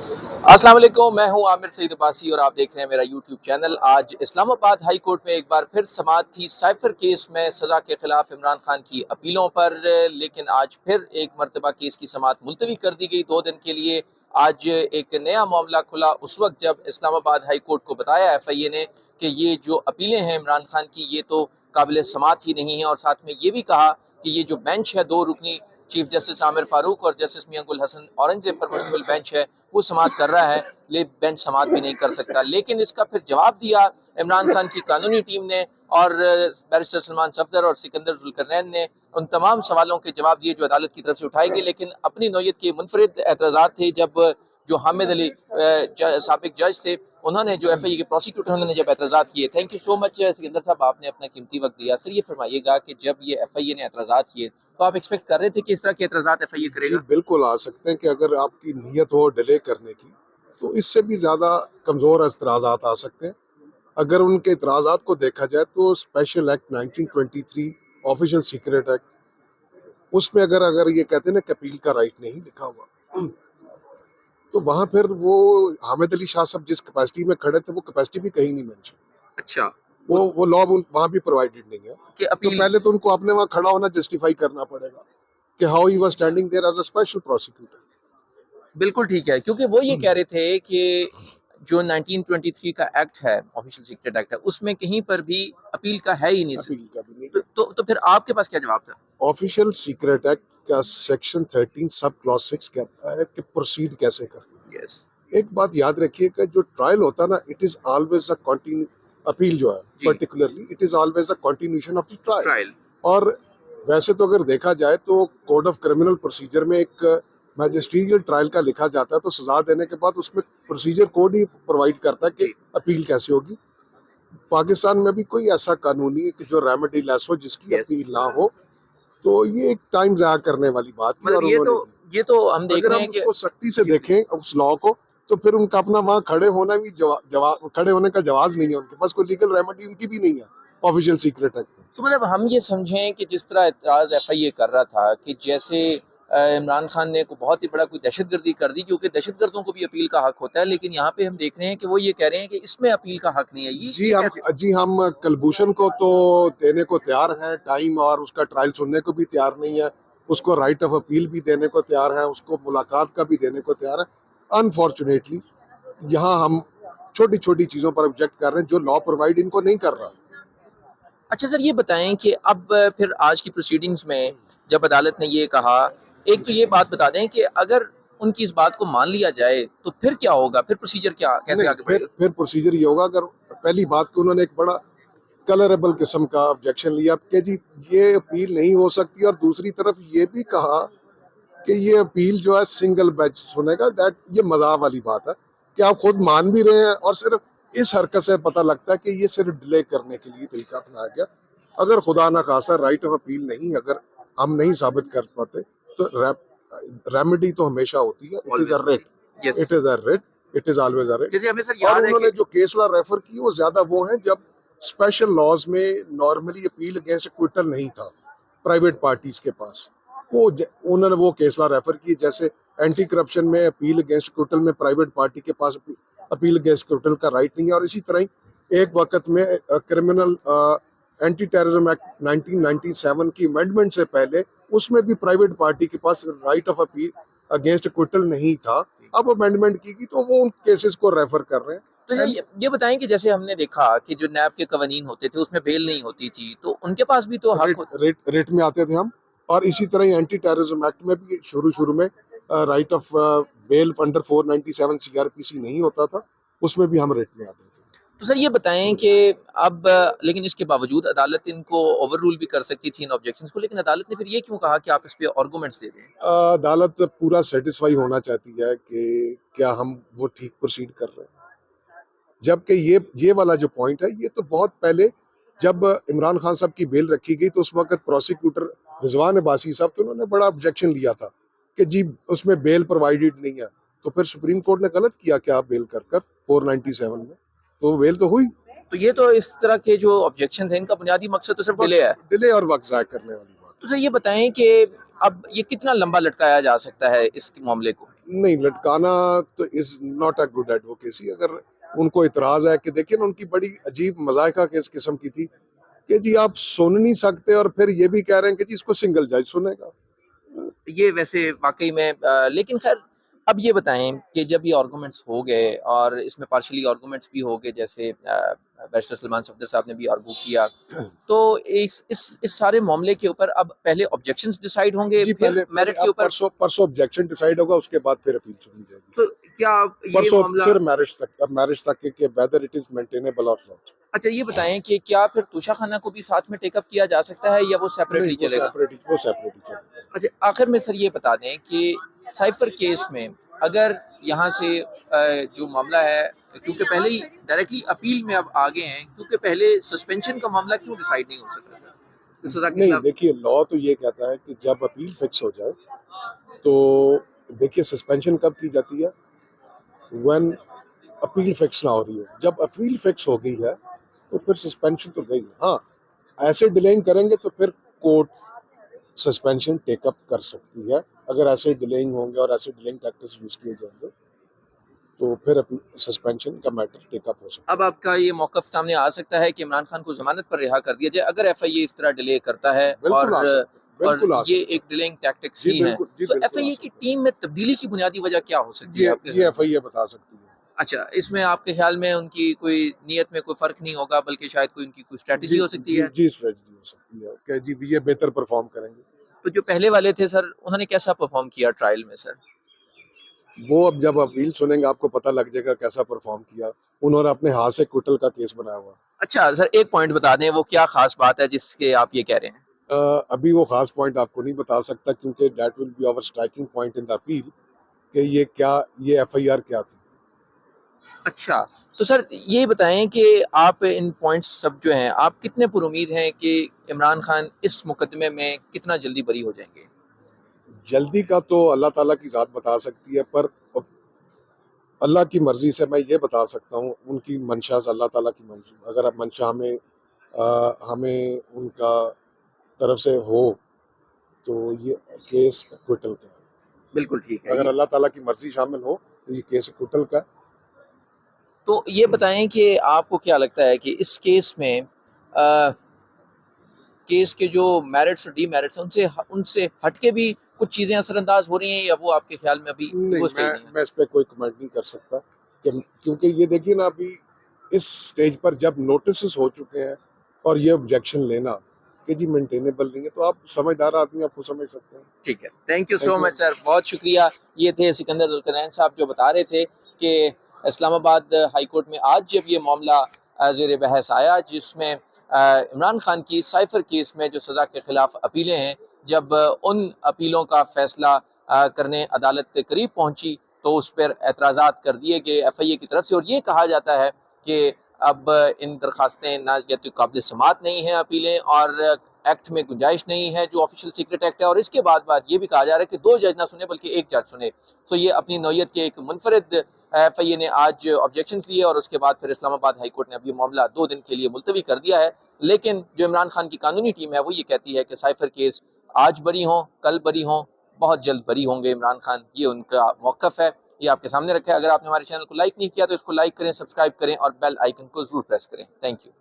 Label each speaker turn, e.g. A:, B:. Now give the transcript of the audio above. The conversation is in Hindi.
A: अस्सलाम वालेकुम, मैं हूं आमिर सईद अब्बासी और आप देख रहे हैं मेरा यूट्यूब चैनल। आज इस्लामाबाद हाई कोर्ट में एक बार फिर समाअत थी साइफर केस में सज़ा के खिलाफ इमरान खान की अपीलों पर, लेकिन आज फिर एक मरतबा केस की समाअत मुलतवी कर दी गई 2 दिन के लिए। आज एक नया मामला खुला उस वक्त जब इस्लामाबाद हाई कोर्ट को बताया FIA ने कि ये जो अपीलें हैं इमरान खान की ये तो काबिल समाअत ही नहीं है, और साथ में ये भी कहा कि ये जो बेंच है 2 रुकनी चीफ जस्टिस आमिर फारूक और जस्टिस मियां गुल हसन औरंगजेब पर मुश्तमिल बेंच है वो समाअत कर रहा है, ले बेंच समाअत भी नहीं कर सकता। लेकिन इसका फिर जवाब दिया इमरान खान की कानूनी टीम ने, और बैरिस्टर सलमान सफदर और सिकंदर जुल्करनैन ने उन तमाम सवालों के जवाब दिए जो अदालत की तरफ से उठाए गए। लेकिन अपनी नौयत के मुनफरिद एतराज़ात थे जब जो हामिद अली साबिक जज थे उन्होंने, जो FIA के प्रोसिक्यूटर उन्होंने जब एतराज़ात किए। Thank you so much Sikandar साहब, आपने अपना कीमती वक्त दिया। सर ये फरमाइएगा कि जब ये FIA ने एतराज़ात किए तो आप एक्सपेक्ट कर रहे थे कि इस तरह के एतराज़ात FIA
B: जी
A: करेगा?
B: बिल्कुल आ सकते हैं कि अगर आपकी नीयत हो डिले करने की तो इससे भी ज़्यादा कमज़ोर एतराज़ात आ सकते हैं। अगर उनके एतराज़ात को देखा जाए तो special act 1923 official secret act, उसमें अगर अगर ये कहते हैं ना कि अपील का राइट नहीं लिखा हुआ, तो वहाँ फिर वो हामिद अली शाह साहब जिस कैपेसिटी में खड़े थे वो कैपेसिटी भी कहीं नहीं मेंशन।
A: अच्छा,
B: वो लॉ वहाँ भी प्रोवाइडेड नहीं है।
A: कि
B: तो
A: अपील
B: पहले तो उनको अपने वहाँ खड़ा होना जस्टिफाई करना पड़ेगा कि how he was standing there as a special prosecutor.
A: बिल्कुल ठीक है, क्योंकि वो ये कह रहे थे कि जो 1923 का एक्ट है, ऑफिशियल सीक्रेट एक्ट है, उसमें कहीं पर भी अपील का है ही नहीं।
B: अपील का भी नहीं
A: तो,
B: है।
A: तो, तो फिर आपके पास क्या जवाब था?
B: ऑफिशियल सीक्रेट एक्ट का सेक्शन 13 सब क्लॉज 6 कहता है कि प्रोसीड कैसे करना
A: यस
B: है। एक बात याद रखिए कि जो ट्रायल होता है ना, it is always a continue, appeal जो है
A: जी,
B: particularly it is always a continuation of the trial.
A: Trial.
B: और वैसे तो अगर देखा जाए तो कोड ऑफ क्रिमिनल प्रोसीजर में एक मैजिस्ट्रियल ट्रायल का लिखा जाता है, तो सजा देने के बाद उसमें प्रोसीजर कोड ही प्रोवाइड करता है कि
A: जी,
B: अपील कैसे होगी। पाकिस्तान में भी कोई ऐसा कानून नहीं है कि जो रेमेडी लेस हो, जिसकी
A: यस।
B: अपील ना हो। तो ये एक टाइम ज़ाया करने वाली बात थी
A: मतलब
B: और उन्होंने की।
A: ये तो हम देख
B: अगर
A: रहे
B: हम
A: हैं कि
B: उसको सख्ती से
A: जी,
B: देखें उस लॉ को, तो फिर उनका अपना वहाँ खड़े होना भी जवाब खड़े होने का जवाब नहीं है, उनके पास कोई लीगल रेमेडी उनकी भी नहीं है ऑफिशियल सीक्रेट एक्ट में।
A: तो मतलब हम ये समझें कि जिस तरह एतराज़ FIA कर रहा था कि जैसे इमरान खान ने को बहुत ही बड़ा कोई दहशतगर्दी कर दी, क्योंकि दहशतगर्दों को भी अपील का हक होता है, लेकिन यहाँ पे हम देख रहे हैं कि वो ये कह रहे हैं कि इसमें अपील का हक नहीं है। ये कैसे?
B: जी हम कलभूषण को तो देने को तैयार हैं टाइम, और उसका ट्रायल सुनने को भी तैयार नहीं है, उसको राइट ऑफ अपील भी देने को तैयार है, उसको मुलाकात का भी देने को तैयार है। अनफॉर्चुनेटली यहाँ हम छोटी छोटी चीज़ों पर ऑब्जेक्ट कर रहे हैं जो लॉ प्रोवाइड इनको नहीं कर रहा।
A: अच्छा सर ये बताएं कि अब फिर आज की प्रोसीडिंग्स में जब अदालत ने ये कहा, एक तो ये बात बता दें कि अगर उनकी इस बात को मान लिया जाए तो फिर क्या होगा, फिर प्रोसीजर क्या कैसे
B: नहीं,
A: आगे बढ़ेगा?
B: फिर प्रोसीजर ये होगा, अगर पहली बात कि उन्होंने एक बड़ा कलरेबल किस्म का ऑब्जेक्शन लिया कि जी ये अपील नहीं हो सकती, और दूसरी तरफ ये भी कहा कि ये अपील जो है सिंगल बेंच सुनेगा। दैट ये मजाक वाली बात है कि आप खुद मान भी रहे हैं, और सिर्फ इस हरकत से पता लगता है कि ये सिर्फ डिले करने के लिए तरीका अपनाया गया। अगर खुदा ना खासा राइट ऑफ अपील नहीं, अगर हम नहीं साबित कर पाते, तो रेमेडी तो हमेशा होती है। It is a writ,
A: yes.
B: It is a writ, it is always a writ.
A: जैसे हमें सर
B: और
A: याद है
B: उन्होंने
A: कि
B: जो केस लॉ रेफर की वो ज्यादा वो है जब स्पेशल लॉज में नॉर्मली अपील अगेंस्ट एक्विटल नहीं था प्राइवेट पार्टीज के पास, उन्होंने वो केस लॉ रेफर की। जैसे एंटी करप्शन में अपील अगेंस्ट एक्विटल में प्राइवेट पार्टी के पास अपील अगेंस्ट एक्विटल का राइट नहीं है, और इसी तरह ही एक वक्त में क्रिमिनल एंटी टेररिज्म एक्ट 1997 की अमेंडमेंट से पहले उसमें भी प्राइवेट पार्टी के पास right of appeal against acquittal नहीं था। अब अमेंडमेंट की गई तो वो उन केसेस को रेफर कर रहे
A: तो
B: हैं। एंड
A: ये बताएं कि जैसे हमने देखा कि जो नैब के कवानीन होते थे उसमें बेल नहीं होती थी, तो उनके पास भी तो हक
B: रेट में आते थे हम, और इसी तरह ही एंटी टेररिज्म एक्ट में भी शुरू शुरू में right of bail under 497 CrPC नहीं होता था, उसमें भी हम रेट में आते थे।
A: तो सर ये बताएं कि अब लेकिन इसके बावजूद अदालत इनको ओवर रूल भी कर सकती थी इन ऑब्जेक्शंस को, लेकिन अदालत ने फिर ये क्यों कहा कि आप इस पे आर्गुमेंट्स दे दें?
B: अदालत पूरा सेटिस्फाई होना चाहती है कि क्या हम वो ठीक प्रोसीड कर रहे हैं, जबकि ये वाला जो पॉइंट है ये तो बहुत पहले जब इमरान खान साहब की बेल रखी गई तो उस वक्त प्रोसिक्यूटर रिजवान अब्बासी साहब, तो उन्होंने बड़ा ऑब्जेक्शन लिया था कि जी उसमें बेल प्रोवाइडेड नहीं है। तो फिर सुप्रीम कोर्ट ने गलत किया कि आप बेल कर 497 में, तो बेल तो हुई।
A: तो ये तो इस तरह के जो ऑब्जेक्शंस हैं इनका बुनियादी मकसद तो सिर्फ डिले है।
B: डिले और वक्त जाया करने वाली बात।
A: तो सर ये बताएं कि अब ये कितना लंबा लटकाया जा सकता है इस मामले को?
B: नहीं, लटकाना तो is not a good advocacy. अगर उनको इतराज है कि देखिए ना, उनकी बड़ी अजीब मजायका के इस किस्म की थी कि जी आप सुन नहीं सकते और फिर ये भी कह रहे हैं कि जी इसको सिंगल जज सुनेगा।
A: ये वैसे वाकई में लेकिन खैर अब ये बताएं कि जब ये आर्गूमेंट्स हो गए और इसमें पार्शली आर्गूमेंट्स भी हो गए, जैसे बैरिस्टर सलमान सफदर साहब ने भी आर्गू किया, तो इस सारे मामले के ऊपर अब पहले ऑब्जेक्शंस डिसाइड होंगे
B: जी
A: फिर
B: पहले पहले
A: मेरिट के
B: अब
A: ऊपर।
B: परसों ऑब्जेक्शन डिसाइड होगा, उसके बाद फिर अपील सुनी जाएगी।
A: तो क्या ये
B: परसों
A: मामला,
B: सिर्फ मैरिज तक, अब मैरिज तक के वेदर इट इज मेंटेनेबल और नॉट।
A: अच्छा ये बताएं कि क्या फिर तोशा खाना को भी साथ में टेकअप किया जा सकता है या वो
B: नहीं,
A: सेपरेटली चलेगा?
B: वो सेपरेट ही चलेगा।
A: अच्छा आखिर में सर ये बता दें कि साइफर केस में अगर यहाँ से जो मामला है, क्योंकि पहले ही डायरेक्टली अपील में अब आ गए हैं, क्योंकि पहले सस्पेंशन का मामला क्यों डिसाइड नहीं हो सका सर तो सजा के
B: नहीं,
A: खिलाफ?
B: देखिए लॉ तो ये कहता है कि जब अपील फिक्स हो जाए तो देखिए सस्पेंशन कब की जाती है, व्हेन अपील फिक्स ना हो रही हो। जब अपील फिक्स हो गई है तो फिर सस्पेंशन तो गई। हाँ, ऐसे डिलेइंग करेंगे तो फिर कोर्ट सस्पेंशन टेकअप कर सकती है। अगर ऐसे डिलेइंग होंगे और ऐसे डिलेइंग टैक्टिक्स यूज किए जाएंगे तो फिर सस्पेंशन का मैटर टेकअप हो सकता
A: अब
B: है।
A: आपका ये मौकफ सामने आ सकता है कि इमरान खान को जमानत पर रिहा कर दिया जाए अगर एफआईए इस तरह डिले करता है,
B: बिल्कुल आ सकता है,
A: और
B: बिल्कुल आ
A: ये
B: सकता
A: एक
B: है।
A: डिलेइंग टैक्टिक्स
B: जी
A: ही हैं,
B: बिल्कुल, जी
A: तो
B: बिल्कुल आ
A: एफआईए की
B: सकता
A: टीम में तब्दीली की बुनियादी वजह क्या हो
B: है।
A: सकती है आपके
B: ये
A: ख्याल में?
B: एफआईए बता सकती है।
A: अच्छा, इसमें आपके ख्याल में उनकी कोई नीयत में कोई फ़र्क नहीं होगा, बल्कि शायद कोई उनकी कोई स्ट्रैटेजी
B: जी
A: हो सकती
B: जी
A: है?
B: जी, स्ट्रेटजी हो सकती है कि जी ये बेहतर परफॉर्म करेंगे।
A: तो जो पहले वाले थे सर, उन्होंने कैसा परफ़ॉर्म किया ट्रायल में सर?
B: वो अब जब अपील सुनेंगे आपको पता लग जाएगा कैसा परफॉर्म किया। उन्होंने अपने हाथ से क्विटल का केस बनाया हुआ।
A: अच्छा सर, एक पॉइंट बता दें, वो क्या ख़ास बात है जिसके आप ये कह रहे हैं?
B: अभी वो खास पॉइंट आपको नहीं बता सकता क्योंकि that will be our striking point in the appeal कि ये एफआईआर क्या थी।
A: अच्छा, तो सर ये बताएँ कि आप इन पॉइंट्स सब जो हैं, आप कितने पुरुमीद हैं कि इमरान खान इस मुकदमे में कितना जल्दी बरी हो जाएँगे?
B: जल्दी का तो अल्लाह ताला की ज़ात बता सकती है, पर अल्लाह की मर्जी से मैं ये बता सकता हूँ, उनकी मंशा से, अल्लाह ताला की मंशा, अगर अब मंशा हमें उनका तरफ से हो तो ये केस एक्विटल का है।
A: बिल्कुल ठीक है
B: अगर
A: ये।
B: अल्लाह ताला की मर्जी शामिल हो तो ये केस एक्विटल का है।
A: तो ये बताएँ कि आपको क्या लगता है कि इस केस में केस के जो मेरिट्स और डीमेरिट्स हैं उनसे हटके भी कुछ चीज़ें असरअंदाज हो रही हैं, या वो आपके ख्याल में अभी
B: नहीं,
A: वो स्टेज नहीं है?
B: मैं इस पे कोई कमेंट नहीं कर सकता क्योंकि ये देखिए ना, अभी इस स्टेज पर जब नोटिस हो चुके हैं और ये ऑब्जेक्शन लेना कि जी मेंटेनेबल नहीं है, तो आप समझदार आदमी आपको समझ सकते हैं।
A: ठीक है, thank you so
B: thank you.
A: Much sir, बहुत शुक्रिया। ये थे सिकंदर जुल्करनैन साहब जो बता रहे थे कि इस्लामाबाद हाई कोर्ट में आज जब ये मामला ज़ेर बहस आया, जिसमें इमरान खान की साइफर केस में जो सज़ा के खिलाफ अपीलें हैं, जब उन अपीलों का फैसला करने अदालत के करीब पहुंची तो उस पर एतराज़ात कर दिए गए एफआईए की तरफ से, और ये कहा जाता है कि अब इन दरखास्तें ना या तो काबिल समात नहीं हैं अपीलें, और एक्ट में गुंजाइश नहीं है जो ऑफिशियल सीक्रेट एक्ट है, और इसके बाद ये भी कहा जा रहा है कि 2 जज ना सुने बल्कि 1 जज सुने। सो ये अपनी नौयत के एक मुनफरिद एफआईए ने आज ऑब्जेक्शंस लिए, और उसके बाद फिर इस्लामाबाद हाई कोर्ट ने अब ये मामला 2 दिन के लिए मुलतवी कर दिया है। लेकिन जो इमरान खान की कानूनी टीम है वो ये कहती है कि साइफर केस आज बरी हों, कल बरी हों, बहुत जल्द बरी होंगे इमरान खान, ये उनका मौक़िफ़ है। ये आपके सामने रखा है। अगर आपने हमारे चैनल को लाइक नहीं किया तो इसको लाइक करें, सब्सक्राइब करें और बेल आइकन को ज़रूर प्रेस करें। Thank you.